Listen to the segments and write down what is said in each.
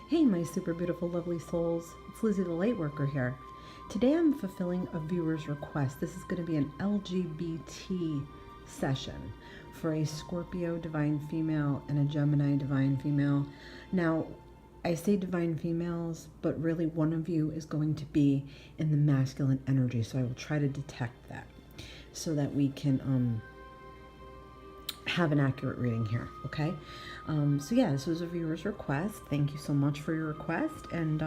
Hey, my super beautiful, lovely souls. It's Lizzie the Lightworker here. Today I'm fulfilling a viewer's request. This is going to be an LGBT session for a Scorpio divine female and a Gemini divine female. Now, I say divine females, but really one of you is going to be in the masculine energy, so I will try to detect that so that we can have an accurate reading here, okay? So yeah, this was a viewer's request. Thank you so much for your request, and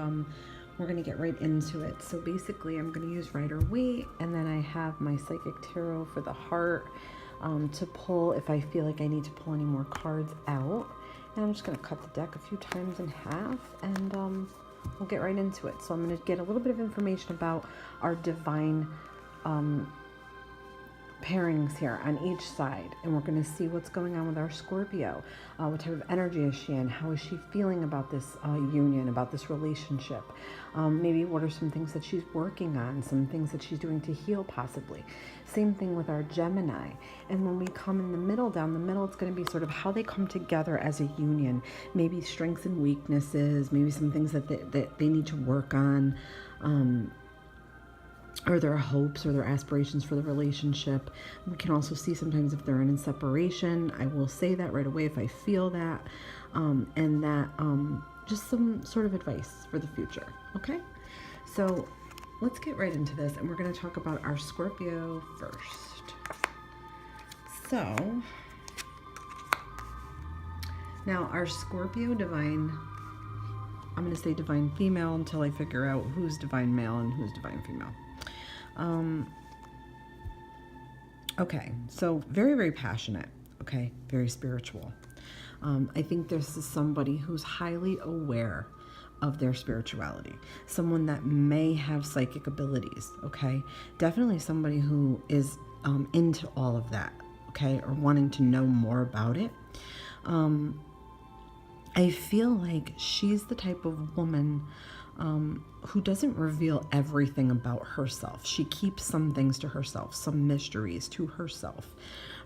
we're gonna get right into it. So basically, I'm gonna use Rider-Waite, and then I have my Psychic Tarot for the heart to pull if I feel like I need to pull any more cards out. And I'm just gonna cut the deck a few times in half, and we'll get right into it. So I'm gonna get a little bit of information about our divine pairings here on each side, and we're going to see what's going on with our Scorpio. What type of energy is she in? How is she feeling about this union, about this relationship? Maybe what are some things that she's working on, some things that she's doing to heal possibly. Same thing with our Gemini. And when we come in the middle, down the middle, it's going to be sort of how they come together as a union. Maybe strengths and weaknesses, maybe some things that they need to work on. Or their hopes or their aspirations for the relationship. We can also see sometimes if they're in separation. I will say that right away if I feel that. And that just some sort of advice for the future. Okay? So let's get right into this, and we're going to talk about our Scorpio first. So now our Scorpio divine, I'm going to say divine female until I figure out who's divine male and who's divine female. Okay, so very, very passionate, okay, very spiritual. I think this is somebody who's highly aware of their spirituality, someone that may have psychic abilities, okay, definitely somebody who is into all of that, okay, or wanting to know more about it. I feel like she's the type of woman who doesn't reveal everything about herself. She keeps some things to herself, some mysteries to herself.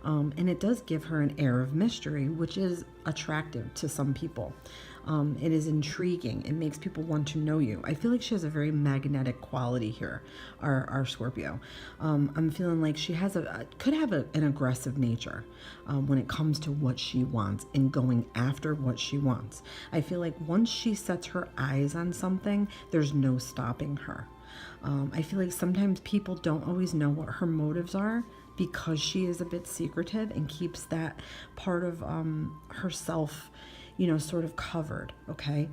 And it does give her an air of mystery, which is attractive to some people. It is intriguing. It makes people want to know you. I feel like she has a very magnetic quality here, our Scorpio. I'm feeling like she has could have an aggressive nature when it comes to what she wants and going after what she wants. I feel like once she sets her eyes on something, there's no stopping her. I feel like sometimes people don't always know what her motives are because she is a bit secretive and keeps that part of herself, sort of covered, okay?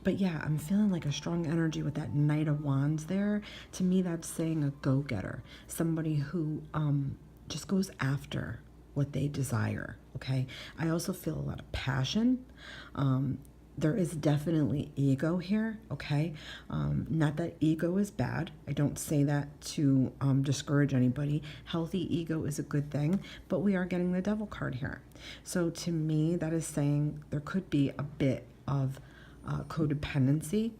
But yeah, I'm feeling like a strong energy with that Knight of Wands there. To me, that's saying a go-getter, somebody who just goes after what they desire, okay? I also feel a lot of passion. There is definitely ego here, okay? Not that ego is bad. I don't say that to discourage anybody. Healthy ego is a good thing, but we are getting the Devil card here. So to me, that is saying there could be a bit of codependency.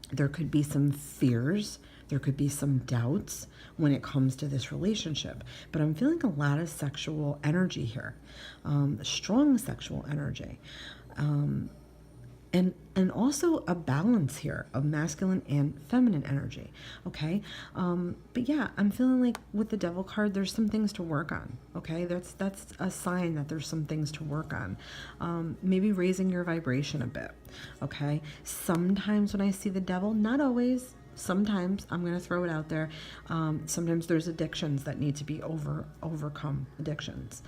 There could be some fears. There could be some doubts when it comes to this relationship. But I'm feeling a lot of sexual energy here, strong sexual energy. And also a balance here of masculine and feminine energy, okay? But yeah, I'm feeling like with the Devil card, there's some things to work on, okay? That's a sign that there's some things to work on. Maybe raising your vibration a bit, okay? Sometimes when I see the Devil, not always, sometimes, I'm going to throw it out there, sometimes there's addictions that need to be overcome, addictions.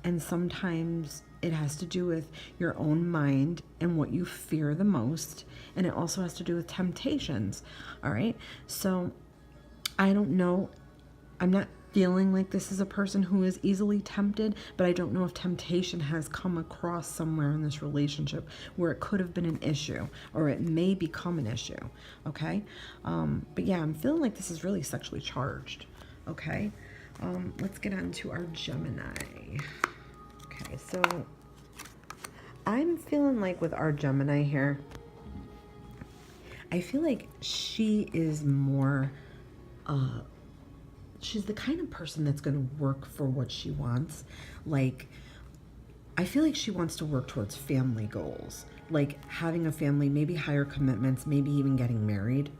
And sometimes it has to do with your own mind and what you fear the most. And it also has to do with temptations. All right. So I don't know. I'm not feeling like this is a person who is easily tempted, but I don't know if temptation has come across somewhere in this relationship where it could have been an issue or it may become an issue. Okay. But yeah, I'm feeling like this is really sexually charged. Okay. Let's get on to our Gemini. Okay, so I'm feeling like with our Gemini here, I feel like she is more, she's the kind of person that's going to work for what she wants. Like, I feel like she wants to work towards family goals, like having a family, maybe higher commitments, maybe even getting married.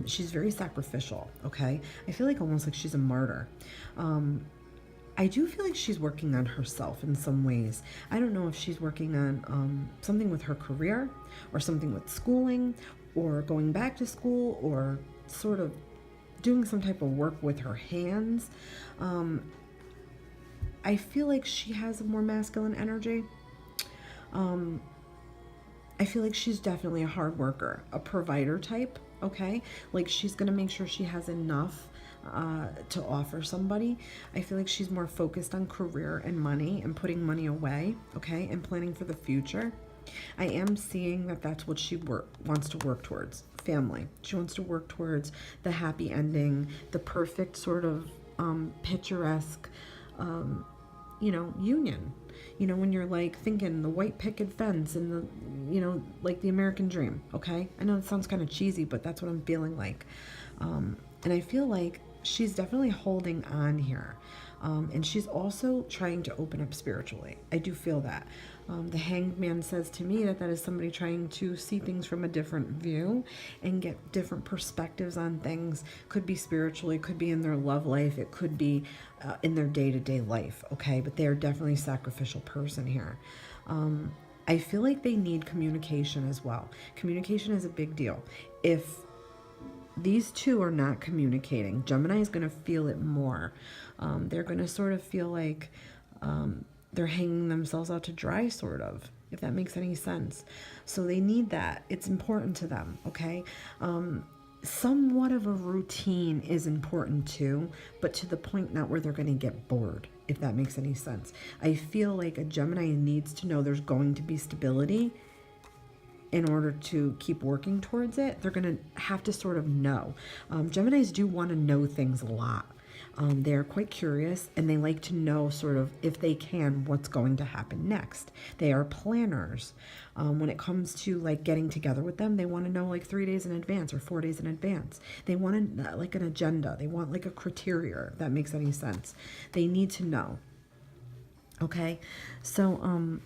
She's very sacrificial, okay? I feel like almost like she's a martyr. I do feel like she's working on herself in some ways. I don't know if she's working on something with her career or something with schooling or going back to school or sort of doing some type of work with her hands. I feel like she has a more masculine energy. I feel like she's definitely a hard worker, a provider type, okay? Like she's gonna make sure she has enough to offer somebody. I feel like she's more focused on career and money and putting money away, okay? And planning for the future. I am seeing that that's what she wants to work towards, family. She wants to work towards the happy ending, the perfect sort of picturesque, union. When you're like thinking the white picket fence and like the American dream, okay? I know it sounds kind of cheesy, but that's what I'm feeling like. And I feel like she's definitely holding on here. And she's also trying to open up spiritually. I do feel that. The Hanged Man says to me that is somebody trying to see things from a different view and get different perspectives on things. Could be spiritually, could be in their love life, it could be in their day-to-day life, okay? But they are definitely a sacrificial person here. I feel like they need communication as well. Communication is a big deal. If these two are not communicating, Gemini is going to feel it more. They're going to sort of feel like they're hanging themselves out to dry, sort of, if that makes any sense. So they need that. It's important to them, okay? Somewhat of a routine is important too, but to the point not where they're going to get bored, if that makes any sense. I feel like a Gemini needs to know there's going to be stability in order to keep working towards it. They're going to have to sort of know. Geminis do want to know things a lot. They're quite curious and they like to know sort of, if they can, what's going to happen next. They are planners. When it comes to like getting together with them, they want to know like 3 days in advance or 4 days in advance. They want like an agenda. They want like a criteria, if that makes any sense. They need to know. Okay. So,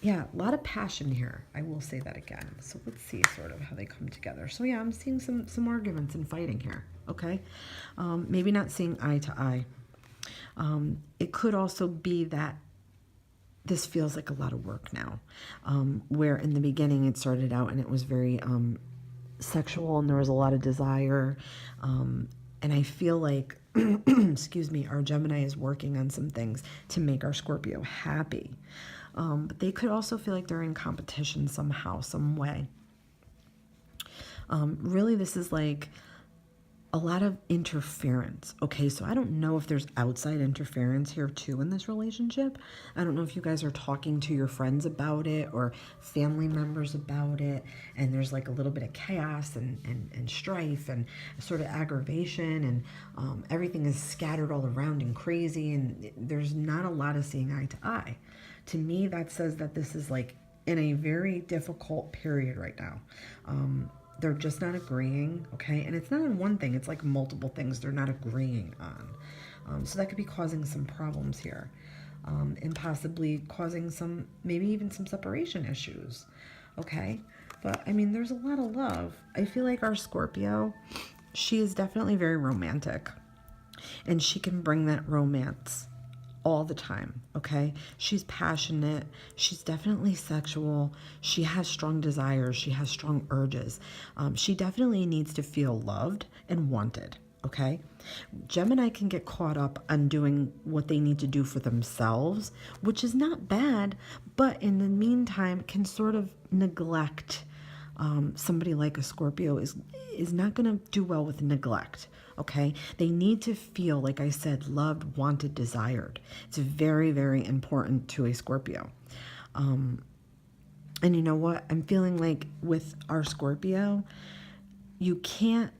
yeah, a lot of passion here. I will say that again. So let's see sort of how they come together. So yeah, I'm seeing some arguments and fighting here. Okay. Maybe not seeing eye to eye. It could also be that this feels like a lot of work now, where in the beginning it started out and it was very sexual and there was a lot of desire. And I feel like, excuse me, our Gemini is working on some things to make our Scorpio happy. But they could also feel like they're in competition somehow, some way. Really, this is like a lot of interference. Okay, so I don't know if there's outside interference here too in this relationship. I don't know if you guys are talking to your friends about it or family members about it, and there's like a little bit of chaos and strife and sort of aggravation, and everything is scattered all around and crazy, and there's not a lot of seeing eye to eye. To me, that says that this is like in a very difficult period right now. They're just not agreeing, okay? And it's not on one thing, it's like multiple things they're not agreeing on. So that could be causing some problems here, and possibly causing some, maybe even some separation issues, okay? But I mean, there's a lot of love. I feel like our Scorpio, she is definitely very romantic, and she can bring that romance all the time, okay? She's passionate. She's definitely sexual. She has strong desires. She has strong urges. She definitely needs to feel loved and wanted, okay? Gemini can get caught up on doing what they need to do for themselves, which is not bad, but in the meantime can sort of neglect. Somebody like a Scorpio is not going to do well with neglect, okay? They need to feel, like I said, loved, wanted, desired. It's very, very important to a Scorpio. And you know what? I'm feeling like with our Scorpio, you can't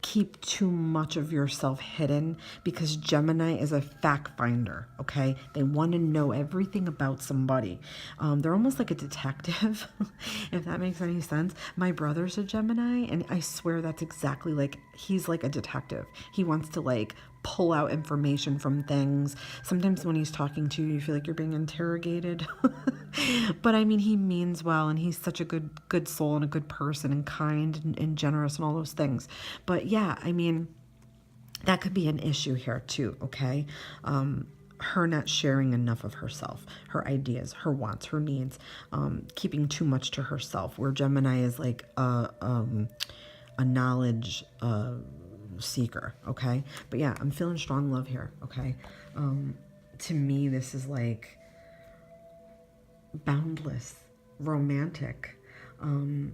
keep too much of yourself hidden, because Gemini is a fact finder, okay? They want to know everything about somebody. They're almost like a detective, if that makes any sense. My brother's a Gemini, and I swear that's exactly like, he's like a detective. He wants to like pull out information from things. Sometimes when he's talking to you, you feel like you're being interrogated. But I mean, he means well, and he's such a good soul and a good person and kind and generous and all those things. But yeah, I mean, that could be an issue here too, okay? Her not sharing enough of herself, her ideas, her wants, her needs, keeping too much to herself, where Gemini is like a knowledge seeker, okay? But yeah, I'm feeling strong love here, okay? To me, this is like boundless, romantic, you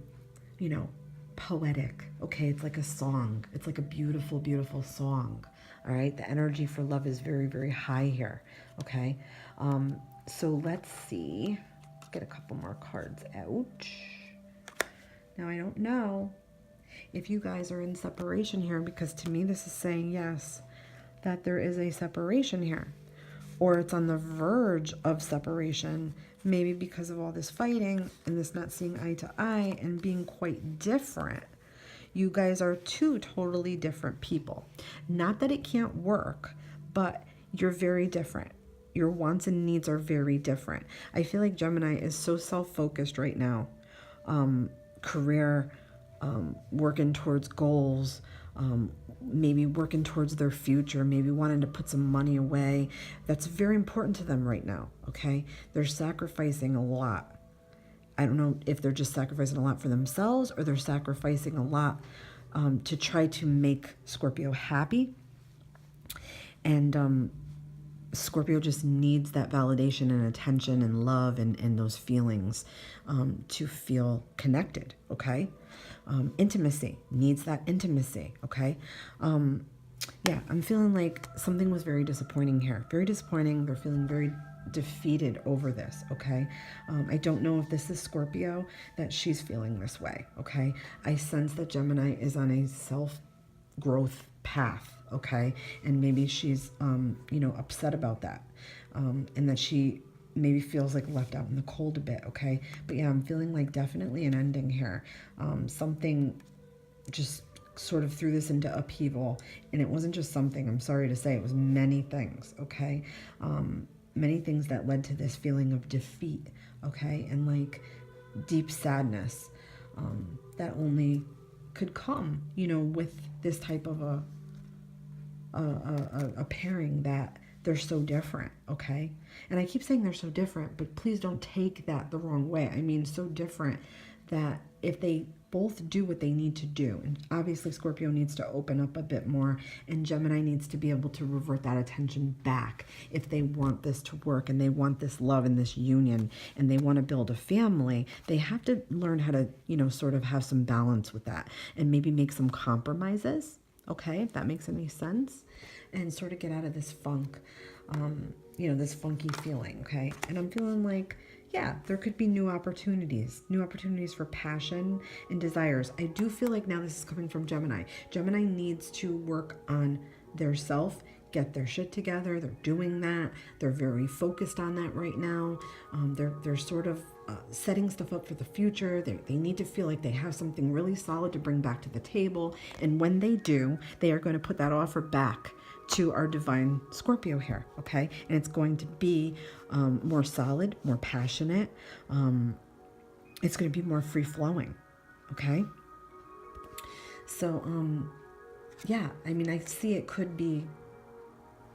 know, poetic, okay? It's like a song. It's like a beautiful, beautiful song, all right? The energy for love is very, very high here, okay? So let's see. Let's get a couple more cards out. Now, I don't know if you guys are in separation here, because to me this is saying yes, that there is a separation here, or it's on the verge of separation, maybe because of all this fighting and this not seeing eye to eye and being quite different. You guys are two totally different people. Not that it can't work, but you're very different. Your wants and needs are very different. I feel like Gemini is so self-focused right now. Career, working towards goals, maybe working towards their future, maybe wanting to put some money away. That's very important to them right now, okay? They're sacrificing a lot. I don't know if they're just sacrificing a lot for themselves, or they're sacrificing a lot to try to make Scorpio happy. And Scorpio just needs that validation and attention and love and those feelings to feel connected, okay? Intimacy, needs that intimacy, okay? Yeah, I'm feeling like something was very disappointing here. Very disappointing. They're feeling very defeated over this, okay? I don't know if this is Scorpio that she's feeling this way, okay? I sense that Gemini is on a self-growth path, okay? And maybe she's, you know, upset about that, and that she maybe feels like left out in the cold a bit, okay? But yeah, I'm feeling like definitely an ending here. Something just sort of threw this into upheaval, and it wasn't just something, I'm sorry to say, it was many things, okay? Many things that led to this feeling of defeat, okay? And like deep sadness that only could come, you know, with this type of a pairing that they're so different, okay? And I keep saying they're so different, but please don't take that the wrong way. I mean, so different that if they both do what they need to do, and obviously Scorpio needs to open up a bit more, and Gemini needs to be able to revert that attention back if they want this to work and they want this love and this union and they want to build a family. They have to learn how to, you know, sort of have some balance with that and maybe make some compromises, okay, if that makes any sense, and sort of get out of this funk, you know, this funky feeling, okay? And I'm feeling like, yeah, there could be new opportunities for passion and desires. I do feel like now this is coming from Gemini. Gemini needs to work on their self, get their shit together. They're doing that. They're very focused on that right now. They're sort of setting stuff up for the future. They need to feel like they have something really solid to bring back to the table. And when they do, they are going to put that offer back to our divine Scorpio here, okay? And it's going to be more solid, more passionate. It's going to be more free-flowing, okay? So, yeah, I mean, I see it could be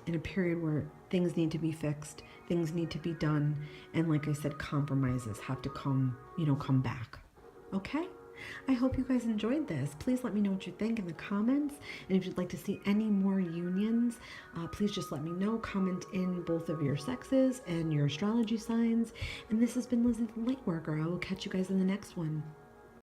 in a period where things need to be fixed, things need to be done, and like I said, compromises have to come, you know, come back, okay? I hope you guys enjoyed this. Please let me know what you think in the comments. And if you'd like to see any more unions, please just let me know. Comment in both of your sexes and your astrology signs. And this has been Lizzie the Lightworker. I will catch you guys in the next one.